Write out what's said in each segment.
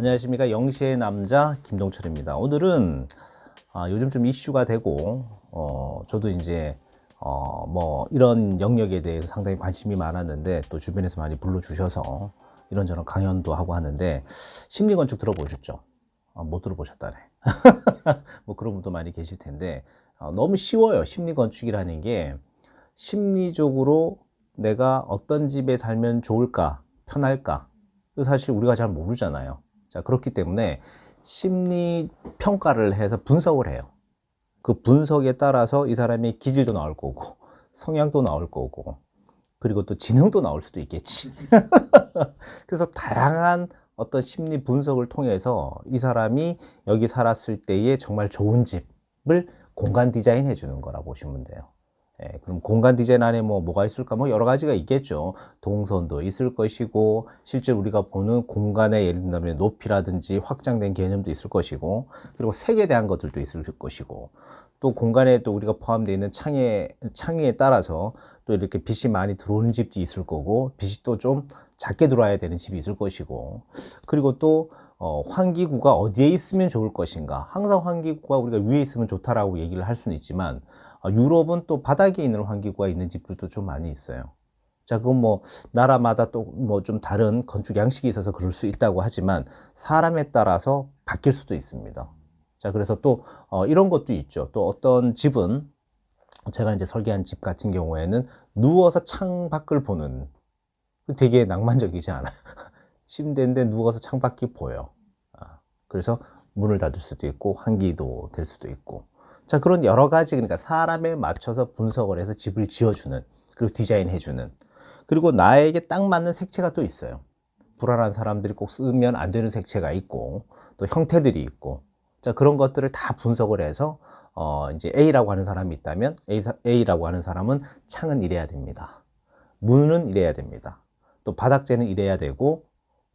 안녕하십니까. 영시의 남자 김동철입니다. 오늘은 요즘 좀 이슈가 되고 저도 이제 뭐 이런 영역에 대해서 상당히 관심이 많았는데 또 주변에서 많이 불러주셔서 이런저런 강연도 하고 하는데 심리건축 들어보셨죠? 못 들어보셨다네. 뭐 그런 분도 많이 계실 텐데 너무 쉬워요. 심리건축이라는 게 심리적으로 내가 어떤 집에 살면 좋을까, 편할까, 사실 우리가 잘 모르잖아요. 자, 그렇기 때문에 심리 평가를 해서 분석을 해요. 그 분석에 따라서 이 사람의 기질도 나올 거고, 성향도 나올 거고, 그리고 또 지능도 나올 수도 있겠지. 그래서 다양한 어떤 심리 분석을 통해서 이 사람이 여기 살았을 때에 정말 좋은 집을 공간 디자인해 주는 거라고 보시면 돼요. 그럼 공간 디자인 안에 뭐가 있을까? 뭐 여러 가지가 있겠죠. 동선도 있을 것이고, 실제 우리가 보는 공간의 예를 들면 높이라든지 확장된 개념도 있을 것이고, 그리고 색에 대한 것들도 있을 것이고, 또 공간에 또 우리가 포함되어 있는 창에 따라서 또 이렇게 빛이 많이 들어오는 집도 있을 거고, 빛이 또 좀 작게 들어와야 되는 집이 있을 것이고, 그리고 또 환기구가 어디에 있으면 좋을 것인가. 항상 환기구가 우리가 위에 있으면 좋다라고 얘기를 할 수는 있지만, 유럽은 또 바닥에 있는 환기구가 있는 집들도 좀 많이 있어요. 자, 그건 뭐 나라마다 또 뭐 좀 다른 건축 양식이 있어서 그럴 수 있다고 하지만 사람에 따라서 바뀔 수도 있습니다. 자, 그래서 또 이런 것도 있죠. 또 어떤 집은 제가 이제 설계한 집 같은 경우에는 누워서 창 밖을 보는, 되게 낭만적이지 않아요? 침대인데 누워서 창 밖이 보여. 그래서 문을 닫을 수도 있고 환기도 될 수도 있고, 자, 그런 여러 가지, 그러니까 사람에 맞춰서 분석을 해서 집을 지어주는, 그리고 디자인해주는, 그리고 나에게 딱 맞는 색채가 또 있어요. 불안한 사람들이 꼭 쓰면 안 되는 색채가 있고, 또 형태들이 있고, 자, 그런 것들을 다 분석을 해서, 이제 A라고 하는 사람이 있다면, A라고 하는 사람은 창은 이래야 됩니다. 문은 이래야 됩니다. 또 바닥재는 이래야 되고,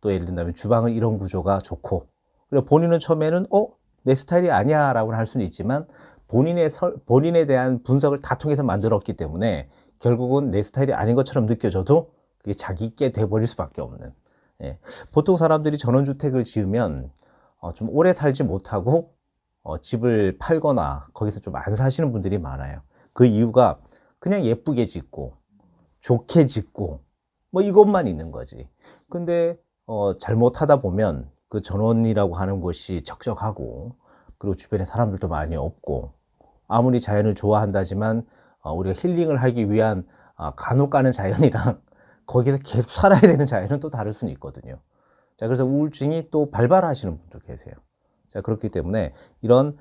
또 예를 든다면 주방은 이런 구조가 좋고, 그리고 본인은 처음에는, 내 스타일이 아니야 라고 할 수는 있지만, 본인에 대한 분석을 다 통해서 만들었기 때문에 결국은 내 스타일이 아닌 것처럼 느껴져도 그게 자기께 돼버릴 수밖에 없는. 보통 사람들이 전원주택을 지으면 좀 오래 살지 못하고 집을 팔거나 거기서 좀 안 사시는 분들이 많아요. 그 이유가 그냥 예쁘게 짓고 좋게 짓고 뭐 이것만 있는 거지. 근데 잘못하다 보면 그 전원이라고 하는 곳이 적적하고, 그리고 주변에 사람들도 많이 없고, 아무리 자연을 좋아한다지만 우리가 힐링을 하기 위한 간혹 가는 자연이랑 거기서 계속 살아야 되는 자연은 또 다를 수는 있거든요. 자, 그래서 우울증이 또 발발하시는 분도 계세요. 자, 그렇기 때문에 이런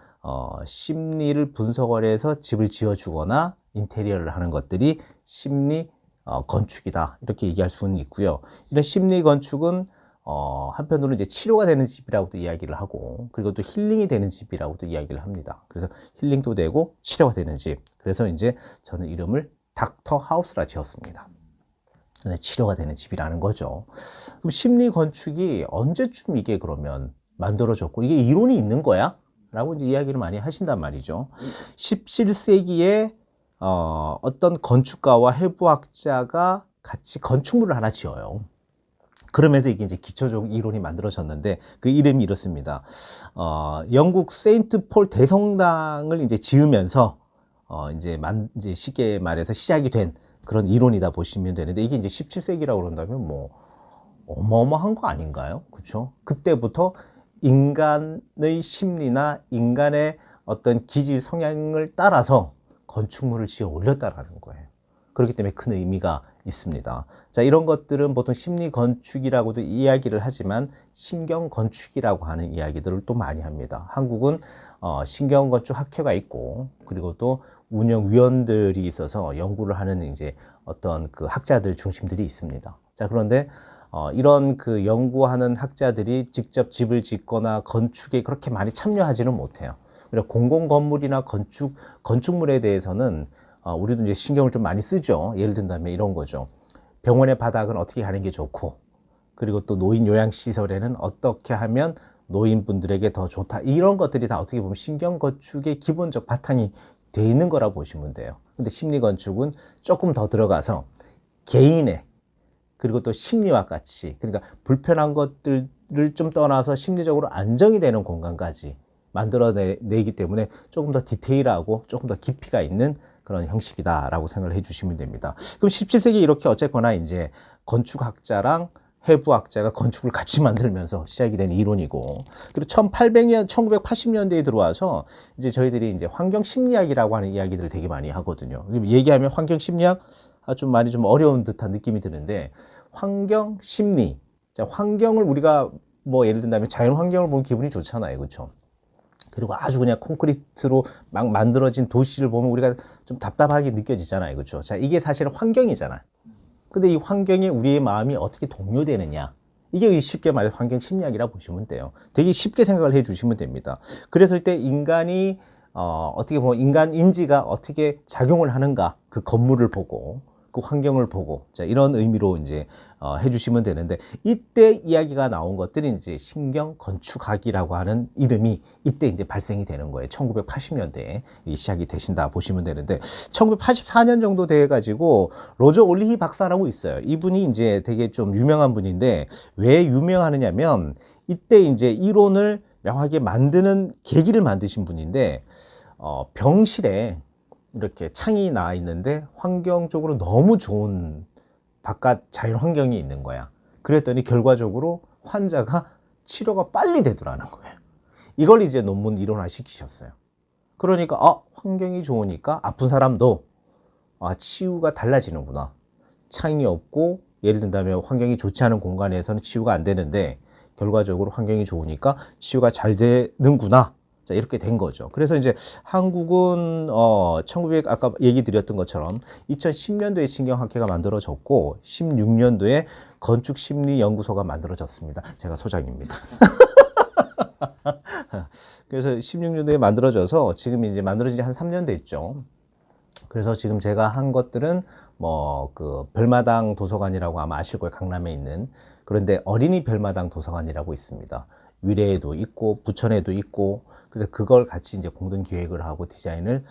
심리를 분석을 해서 집을 지어주거나 인테리어를 하는 것들이 심리 건축이다, 이렇게 얘기할 수는 있고요. 이런 심리 건축은 한편으로는 이제 치료가 되는 집이라고도 이야기를 하고, 그리고 또 힐링이 되는 집이라고도 이야기를 합니다. 그래서 힐링도 되고 치료가 되는 집. 그래서 이제 저는 이름을 닥터 하우스라 지었습니다. 네, 치료가 되는 집이라는 거죠. 그럼 심리 건축이 언제쯤 이게 그러면 만들어졌고, 이게 이론이 있는 거야? 라고 이제 이야기를 많이 하신단 말이죠. 17세기에 어떤 건축가와 해부학자가 같이 건축물을 하나 지어요. 그러면서 이게 이제 기초적 이론이 만들어졌는데, 그 이름이 이렇습니다. 영국 세인트 폴 대성당을 이제 지으면서 이제 쉽게 말해서 시작이 된 그런 이론이다 보시면 되는데, 이게 이제 17세기라고 그런다면 뭐 어마어마한 거 아닌가요? 그렇죠? 그때부터 인간의 심리나 인간의 어떤 기질 성향을 따라서 건축물을 지어 올렸다라는 거예요. 그렇기 때문에 큰 의미가 있습니다. 자, 이런 것들은 보통 심리 건축이라고도 이야기를 하지만 신경 건축이라고 하는 이야기들을 또 많이 합니다. 한국은 신경 건축 학회가 있고, 그리고 또 운영위원들이 있어서 연구를 하는 이제 어떤 그 학자들 중심들이 있습니다. 자, 그런데 이런 그 연구하는 학자들이 직접 집을 짓거나 건축에 그렇게 많이 참여하지는 못해요. 그리고 공공건물이나 건축물에 대해서는 우리도 이제 신경을 좀 많이 쓰죠. 예를 든다면 이런 거죠. 병원의 바닥은 어떻게 하는 게 좋고, 그리고 또 노인 요양시설에는 어떻게 하면 노인분들에게 더 좋다. 이런 것들이 다 어떻게 보면 신경 건축의 기본적 바탕이 돼 있는 거라고 보시면 돼요. 근데 심리 건축은 조금 더 들어가서 개인의, 그리고 또 심리와 같이, 그러니까 불편한 것들을 를 좀 떠나서 심리적으로 안정이 되는 공간까지 만들어내기 때문에 조금 더 디테일하고 조금 더 깊이가 있는 그런 형식이다라고 생각을 해주시면 됩니다. 그럼 17세기 이렇게 어쨌거나 이제 건축학자랑 해부학자가 건축을 같이 만들면서 시작이 된 이론이고, 그리고 1800년, 1980년대에 들어와서 이제 저희들이 이제 환경심리학이라고 하는 이야기들을 되게 많이 하거든요. 얘기하면 환경심리학 좀 많이 좀 어려운 듯한 느낌이 드는데, 환경심리, 자, 환경을 우리가 뭐 예를 든다면 자연 환경을 보면 기분이 좋잖아요, 그렇죠? 그리고 아주 그냥 콘크리트로 막 만들어진 도시를 보면 우리가 좀 답답하게 느껴지잖아요, 그렇죠? 자, 이게 사실 환경이잖아요. 근데 이 환경에 우리의 마음이 어떻게 동요되느냐, 이게 쉽게 말해서 환경 심리학이라고 보시면 돼요. 되게 쉽게 생각을 해 주시면 됩니다. 그랬을 때 인간이 어떻게 보면 인간 인지가 어떻게 작용을 하는가, 그 건물을 보고 그 환경을 보고, 자, 이런 의미로 이제 해주시면 되는데, 이때 이야기가 나온 것들이 이제 신경 건축학이라고 하는 이름이 이때 이제 발생이 되는 거예요. 1980년대에 시작이 되신다 보시면 되는데, 1984년 정도 돼 가지고 로저 올리히 박사라고 있어요. 이분이 이제 되게 좀 유명한 분인데, 왜 유명하느냐면 이때 이제 이론을 명확하게 만드는 계기를 만드신 분인데, 병실에 이렇게 창이 나와 있는데 환경적으로 너무 좋은 바깥 자연 환경이 있는 거야. 그랬더니 결과적으로 환자가 치료가 빨리 되더라는 거예요. 이걸 이제 논문 일원화 시키셨어요. 그러니까 환경이 좋으니까 아픈 사람도 치유가 달라지는구나. 창이 없고 예를 든다면 환경이 좋지 않은 공간에서는 치유가 안 되는데 결과적으로 환경이 좋으니까 치유가 잘 되는구나. 자, 이렇게 된 거죠. 그래서 이제 한국은 1900 아까 얘기 드렸던 것처럼 2010년도에 신경학회가 만들어졌고 16년도에 건축심리연구소가 만들어졌습니다. 제가 소장입니다. 그래서 16년도에 만들어져서 지금 이제 만들어진 지 한 3년 됐죠. 그래서 지금 제가 한 것들은 뭐 그 별마당 도서관이라고 아마 아실 거예요. 강남에 있는. 그런데 어린이 별마당 도서관이라고 있습니다. 위례에도 있고 부천에도 있고, 그래서 그걸 같이 이제 공동 기획을 하고 디자인을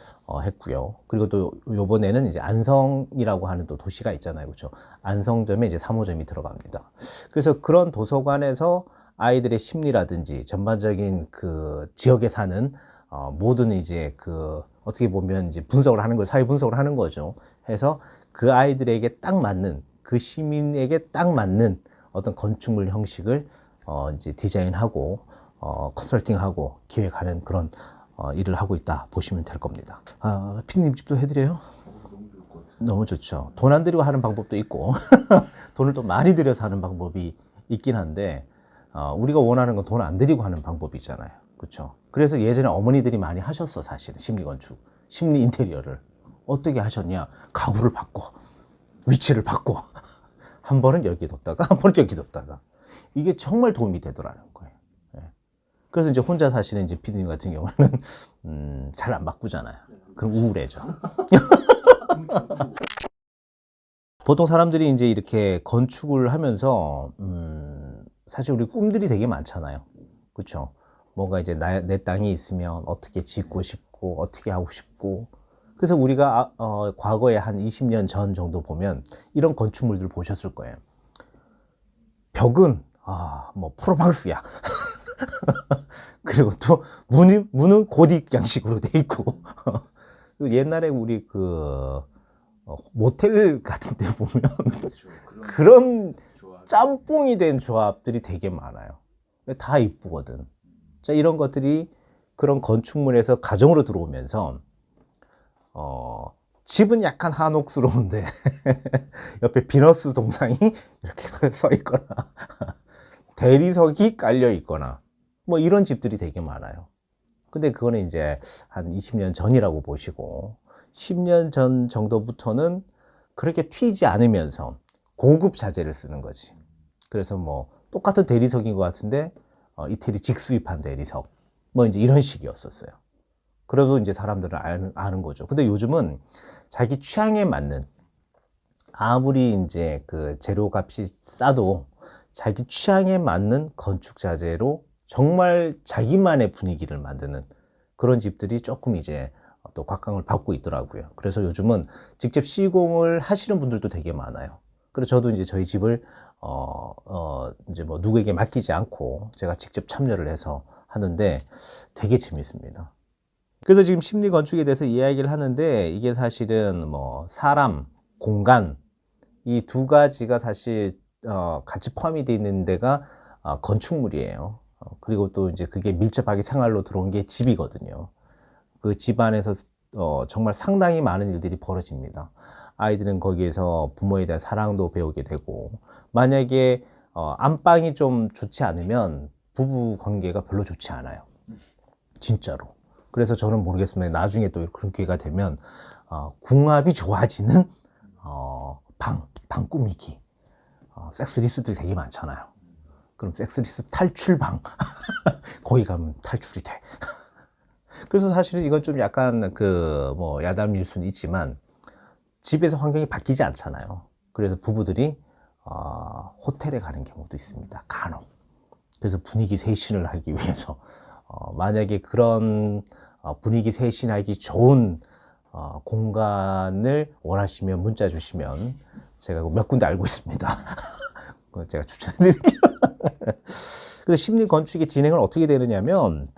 했고요. 그리고 또 요번에는 이제 안성이라고 하는 또 도시가 있잖아요. 그렇죠? 안성점에 이제 3호점이 들어갑니다. 그래서 그런 도서관에서 아이들의 심리라든지 전반적인 그 지역에 사는 모든 이제 그 어떻게 보면 이제 분석을 하는 거, 사회 분석을 하는 거죠. 해서 그 아이들에게 딱 맞는, 그 시민에게 딱 맞는 어떤 건축물 형식을 이제 디자인하고 컨설팅하고 기획하는 그런 일을 하고 있다 보시면 될 겁니다. 피디님 집도 해드려요? 너무 좋죠. 돈 안 들이고 하는 방법도 있고 돈을 또 많이 들여서 하는 방법이 있긴 한데 우리가 원하는 건 돈 안 들이고 하는 방법이잖아요. 그렇죠? 그래서 예전에 어머니들이 많이 하셨어. 사실은 심리건축, 심리 인테리어를 어떻게 하셨냐, 가구를 바꿔, 위치를 바꿔, 한 번은 여기 뒀다가 한 번은 여기 뒀다가, 이게 정말 도움이 되더라는 거예요. 그래서 이제 혼자 사시는 이제 피디님 같은 경우는 잘 안 바꾸잖아요. 그럼 우울해져. 보통 사람들이 이제 이렇게 건축을 하면서 사실 우리 꿈들이 되게 많잖아요. 그렇죠? 뭔가 이제 내 땅이 있으면 어떻게 짓고 싶고 어떻게 하고 싶고. 그래서 우리가 과거에 한 20년 전 정도 보면 이런 건축물들 보셨을 거예요. 벽은 뭐 프로방스야. 그리고 또 문은 고딕 양식으로 돼 있고. 옛날에 우리 그 모텔 같은 데 보면 그런 짬뽕이 된 조합들이 되게 많아요. 다 이쁘거든. 자, 이런 것들이 그런 건축물에서 가정으로 들어오면서 집은 약간 한옥스러운데 옆에 비너스 동상이 이렇게 서 있거나 대리석이 깔려 있거나 뭐 이런 집들이 되게 많아요. 근데 그거는 이제 한 20년 전이라고 보시고 10년 전 정도부터는 그렇게 튀지 않으면서 고급 자재를 쓰는 거지. 그래서 뭐 똑같은 대리석인 것 같은데 이태리 직수입한 대리석 뭐 이제 이런 식이었었어요. 그래도 이제 사람들은 아는 거죠. 근데 요즘은 자기 취향에 맞는, 아무리 이제 그 재료값이 싸도 자기 취향에 맞는 건축 자재로 정말 자기만의 분위기를 만드는 그런 집들이 조금 이제 또 곽강을 받고 있더라고요. 그래서 요즘은 직접 시공을 하시는 분들도 되게 많아요. 그래서 저도 이제 저희 집을 이제 뭐 누구에게 맡기지 않고 제가 직접 참여를 해서 하는데 되게 재밌습니다. 그래서 지금 심리 건축에 대해서 이야기를 하는데 이게 사실은 뭐 사람, 공간 이 두 가지가 사실 같이 포함이 되어 있는 데가 건축물이에요. 그리고 또 이제 그게 밀접하게 생활로 들어온 게 집이거든요. 그 집 안에서 정말 상당히 많은 일들이 벌어집니다. 아이들은 거기에서 부모에 대한 사랑도 배우게 되고, 만약에 안방이 좀 좋지 않으면 부부 관계가 별로 좋지 않아요. 진짜로. 그래서 저는 모르겠습니다. 나중에 또 그런 기회가 되면 궁합이 좋아지는 방 꾸미기. 섹스리스들 되게 많잖아요. 그럼 섹스리스 탈출방. 거기 가면 탈출이 돼. 그래서 사실은 이건 좀 약간 뭐 야담일 수는 있지만 집에서 환경이 바뀌지 않잖아요. 그래서 부부들이 호텔에 가는 경우도 있습니다. 간혹. 그래서 분위기 쇄신을 하기 위해서 만약에 그런 분위기 쇄신하기 좋은 공간을 원하시면 문자 주시면 제가 몇 군데 알고 있습니다. 제가 추천해 드릴게요. 그래서 심리 건축의 진행은 어떻게 되느냐면,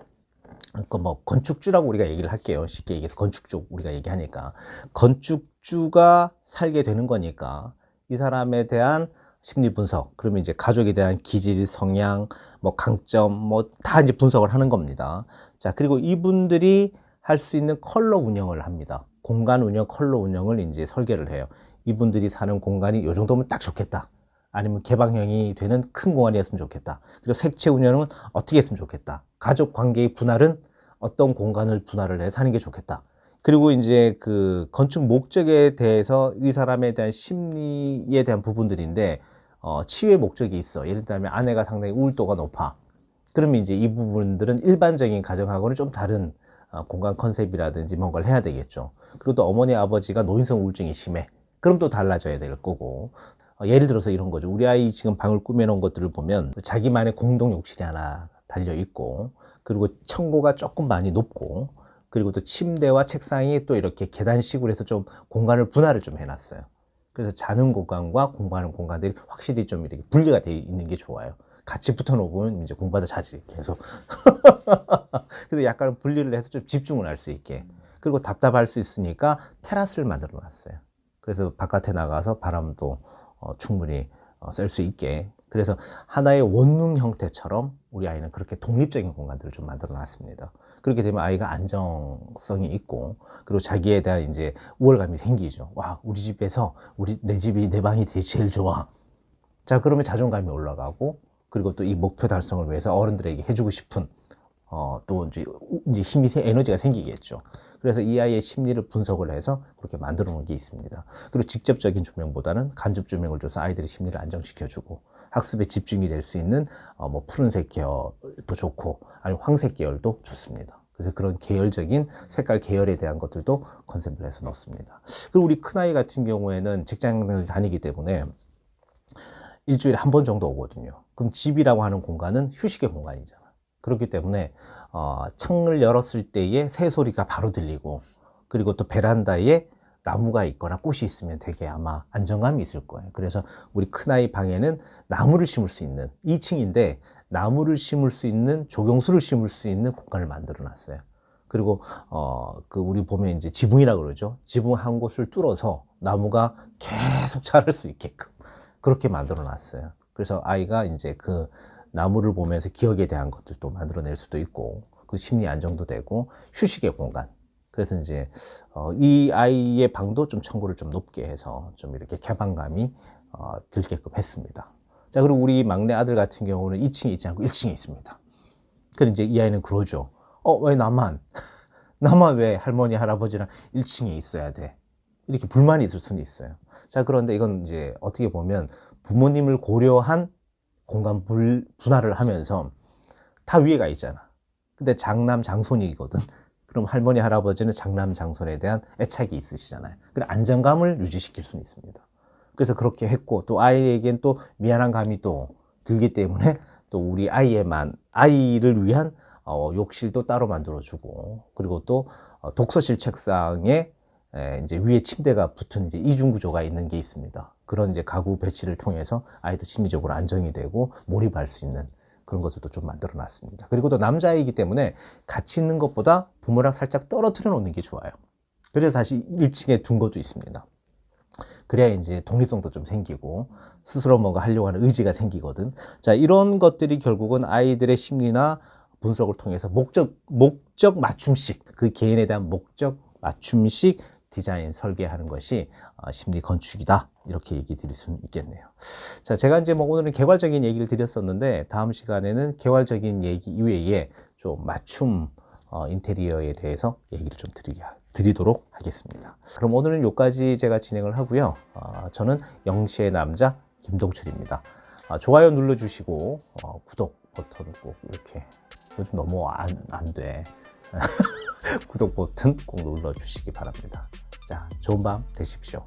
뭐 건축주라고 우리가 얘기를 할게요. 쉽게 얘기해서 건축주 우리가 얘기하니까 건축주가 살게 되는 거니까 이 사람에 대한 심리 분석, 그러면 이제 가족에 대한 기질, 성향, 뭐 강점, 뭐 다 이제 분석을 하는 겁니다. 자, 그리고 이분들이 할 수 있는 컬러 운영을 합니다. 공간 운영, 컬러 운영을 이제 설계를 해요. 이분들이 사는 공간이 이 정도면 딱 좋겠다. 아니면 개방형이 되는 큰 공간이었으면 좋겠다. 그리고 색채 운영은 어떻게 했으면 좋겠다. 가족 관계의 분할은 어떤 공간을 분할을 해서 하는 게 좋겠다. 그리고 이제 그 건축 목적에 대해서 이 사람에 대한 심리에 대한 부분들인데, 치유의 목적이 있어. 예를 들면 아내가 상당히 우울도가 높아. 그러면 이제 이 부분들은 일반적인 가정하고는 좀 다른 공간 컨셉이라든지 뭔가를 해야 되겠죠. 그리고 또 어머니, 아버지가 노인성 우울증이 심해. 그럼 또 달라져야 될 거고. 예를 들어서 이런 거죠. 우리 아이 지금 방을 꾸며놓은 것들을 보면 자기만의 공동 욕실이 하나 달려 있고, 그리고 청고가 조금 많이 높고, 그리고 또 침대와 책상이 또 이렇게 계단식으로 해서 좀 공간을 분할을 좀 해놨어요. 그래서 자는 공간과 공부하는 공간들이 확실히 좀 이렇게 분리가 되어 있는 게 좋아요. 같이 붙어 놓으면 이제 공부하다 자지, 계속. 그래서 약간 분리를 해서 좀 집중을 할 수 있게. 그리고 답답할 수 있으니까 테라스를 만들어 놨어요. 그래서 바깥에 나가서 바람도 충분히 쐴 수 있게. 그래서 하나의 원룸 형태처럼 우리 아이는 그렇게 독립적인 공간들을 좀 만들어 놨습니다. 그렇게 되면 아이가 안정성이 있고, 그리고 자기에 대한 이제 우월감이 생기죠. 와, 우리 집에서 내 집이, 내 방이 제일 좋아. 자, 그러면 자존감이 올라가고, 그리고 또 이 목표 달성을 위해서 어른들에게 해주고 싶은 또 이제 힘이, 에너지가 생기겠죠. 그래서 이 아이의 심리를 분석을 해서 그렇게 만들어 놓은 게 있습니다. 그리고 직접적인 조명보다는 간접 조명을 줘서 아이들의 심리를 안정시켜주고, 학습에 집중이 될 수 있는 뭐 푸른색 계열도 좋고, 아니면 황색 계열도 좋습니다. 그래서 그런 계열적인 색깔 계열에 대한 것들도 컨셉을 해서 넣습니다. 그리고 우리 큰아이 같은 경우에는 직장을 다니기 때문에 일주일에 한 번 정도 오거든요. 그럼 집이라고 하는 공간은 휴식의 공간이잖아. 그렇기 때문에 창을 열었을 때의 새소리가 바로 들리고, 그리고 또 베란다에 나무가 있거나 꽃이 있으면 되게 아마 안정감이 있을 거예요. 그래서 우리 큰아이 방에는 나무를 심을 수 있는, 2층인데 나무를 심을 수 있는, 조경수를 심을 수 있는 공간을 만들어 놨어요. 그리고 우리 보면 이제 지붕이라고 그러죠. 지붕 한 곳을 뚫어서 나무가 계속 자랄 수 있게끔 그렇게 만들어 놨어요. 그래서 아이가 이제 그 나무를 보면서 기억에 대한 것들도 만들어낼 수도 있고, 그 심리 안정도 되고, 휴식의 공간. 그래서 이제 이 아이의 방도 좀 청구를 좀 높게 해서 좀 이렇게 개방감이 들게끔 했습니다. 자, 그리고 우리 막내 아들 같은 경우는 2층에 있지 않고 1층에 있습니다. 그래서 이제 이 아이는 그러죠. 왜 나만 왜 할머니, 할아버지랑 1층에 있어야 돼? 이렇게 불만이 있을 수는 있어요. 자, 그런데 이건 이제 어떻게 보면 부모님을 고려한 공간 분할을 하면서 다 위에가 있잖아. 근데 장남, 장손이거든. 그럼 할머니, 할아버지는 장남, 장손에 대한 애착이 있으시잖아요. 그래, 안정감을 유지시킬 수는 있습니다. 그래서 그렇게 했고, 또 아이에겐 또 미안한 감이 또 들기 때문에 또 우리 아이를 위한 욕실도 따로 만들어주고, 그리고 또 독서실 책상에 이제 위에 침대가 붙은 이제 이중 구조가 있는 게 있습니다. 그런 이제 가구 배치를 통해서 아이도 심리적으로 안정이 되고 몰입할 수 있는 그런 것들도 좀 만들어 놨습니다. 그리고 또 남자이기 때문에 같이 있는 것보다 부모랑 살짝 떨어뜨려 놓는 게 좋아요. 그래서 사실 1층에 둔 것도 있습니다. 그래야 이제 독립성도 좀 생기고 스스로 뭔가 하려고 하는 의지가 생기거든. 자, 이런 것들이 결국은 아이들의 심리나 분석을 통해서 목적 맞춤식, 그 개인에 대한 목적 맞춤식 디자인 설계하는 것이 심리 건축이다. 이렇게 얘기 드릴 수 있겠네요. 자, 제가 이제 뭐 오늘은 개괄적인 얘기를 드렸었는데 다음 시간에는 개괄적인 얘기 이외에 좀 맞춤 인테리어에 대해서 얘기를 좀 드리도록 하겠습니다. 그럼 오늘은 여기까지 제가 진행을 하고요. 저는 영시의 남자 김동철입니다. 좋아요 눌러주시고 구독 버튼 꼭 이렇게 요즘 너무 안 돼. 구독 버튼 꼭 눌러주시기 바랍니다. 자, 좋은 밤 되십시오.